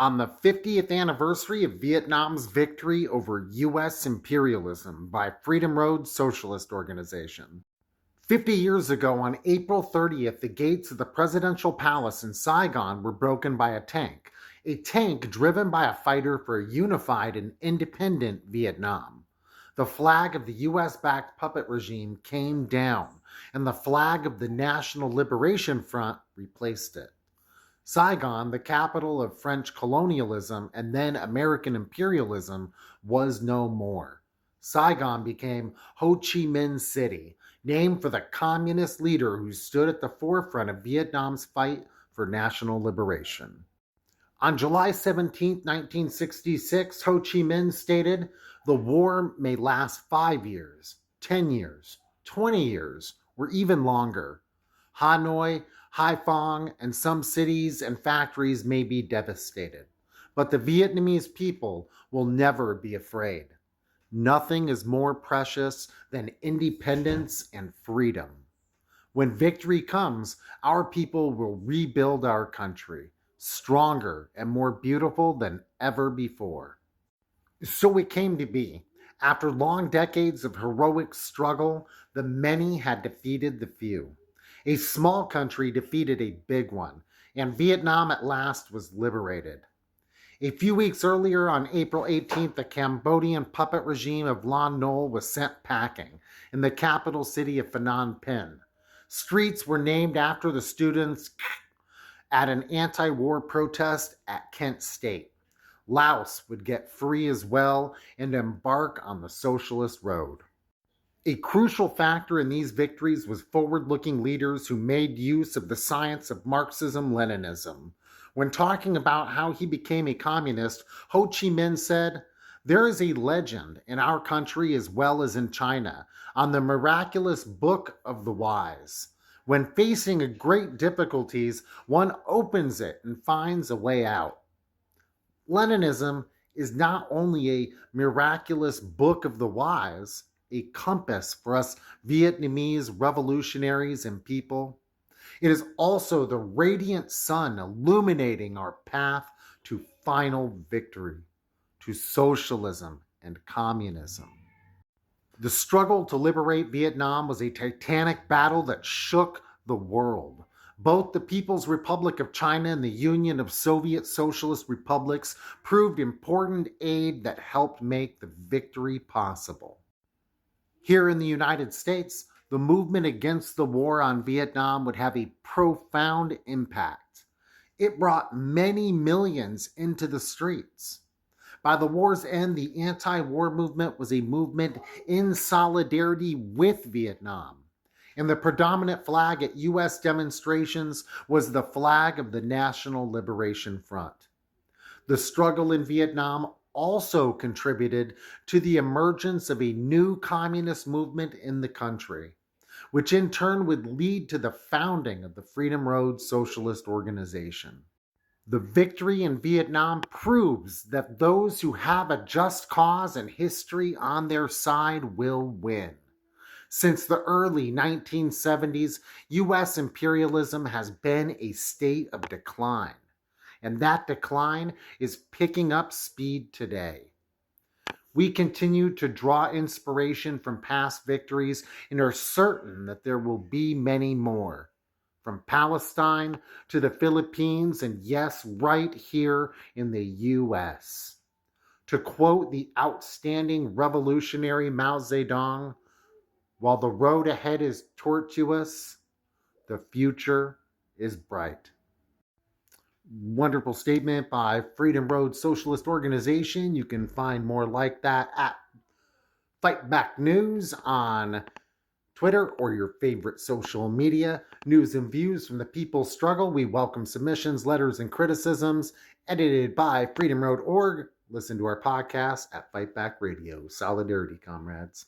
On the 50th anniversary of Vietnam's victory over U.S. imperialism by Freedom Road Socialist Organization. 50 years ago, on April 30th, the gates of the presidential palace in Saigon were broken by a tank driven by a fighter for a unified and independent Vietnam. The flag of the U.S.-backed puppet regime came down, and the flag of the National Liberation Front replaced it. Saigon, the capital of French colonialism and then American imperialism, was no more. Saigon became Ho Chi Minh City, named for the communist leader who stood at the forefront of Vietnam's fight for national liberation. On July 17, 1966, Ho Chi Minh stated, "The war may last 5 years, 10 years, 20 years, or even longer. Hanoi, Haiphong, and some cities and factories may be devastated, but the Vietnamese people will never be afraid. Nothing is more precious than independence and freedom. When victory comes, our people will rebuild our country, stronger and more beautiful than ever before." So it came to be. After long decades of heroic struggle, the many had defeated the few. A small country defeated a big one, and Vietnam at last was liberated. A few weeks earlier, on April 18th, the Cambodian puppet regime of Lon Nol was sent packing in the capital city of Phnom Penh. Streets were named after the students at an anti-war protest at Kent State. Laos would get free as well and embark on the socialist road. A crucial factor in these victories was forward-looking leaders who made use of the science of Marxism-Leninism. When talking about how he became a communist, Ho Chi Minh said, "There is a legend in our country as well as in China on the miraculous Book of the Wise. When facing great difficulties, one opens it and finds a way out." Leninism is not only a miraculous Book of the Wise, a compass for us Vietnamese revolutionaries and people. It is also the radiant sun illuminating our path to final victory, to socialism and communism. The struggle to liberate Vietnam was a titanic battle that shook the world. Both the People's Republic of China and the Union of Soviet Socialist Republics proved important aid that helped make the victory possible. Here in the United States, the movement against the war on Vietnam would have a profound impact. It brought many millions into the streets. By the war's end, the anti-war movement was a movement in solidarity with Vietnam, and the predominant flag at U.S. demonstrations was the flag of the National Liberation Front. The struggle in Vietnam also contributed to the emergence of a new communist movement in the country, which in turn would lead to the founding of the Freedom Road Socialist Organization. The victory in Vietnam proves that those who have a just cause and history on their side will win. Since the early 1970s, U.S. imperialism has been a state of decline, and that decline is picking up speed today. We continue to draw inspiration from past victories and are certain that there will be many more. From Palestine to the Philippines, and yes, right here in the U.S. To quote the outstanding revolutionary Mao Zedong, "While the road ahead is tortuous, the future is bright." Wonderful statement by Freedom Road Socialist Organization. You can find more like that at Fight Back News on Twitter or your favorite social media. News and views from the people's struggle. We welcome submissions, letters, and criticisms. Edited by FreedomRoad.org. Listen to our podcast at Fight Back Radio. Solidarity, comrades.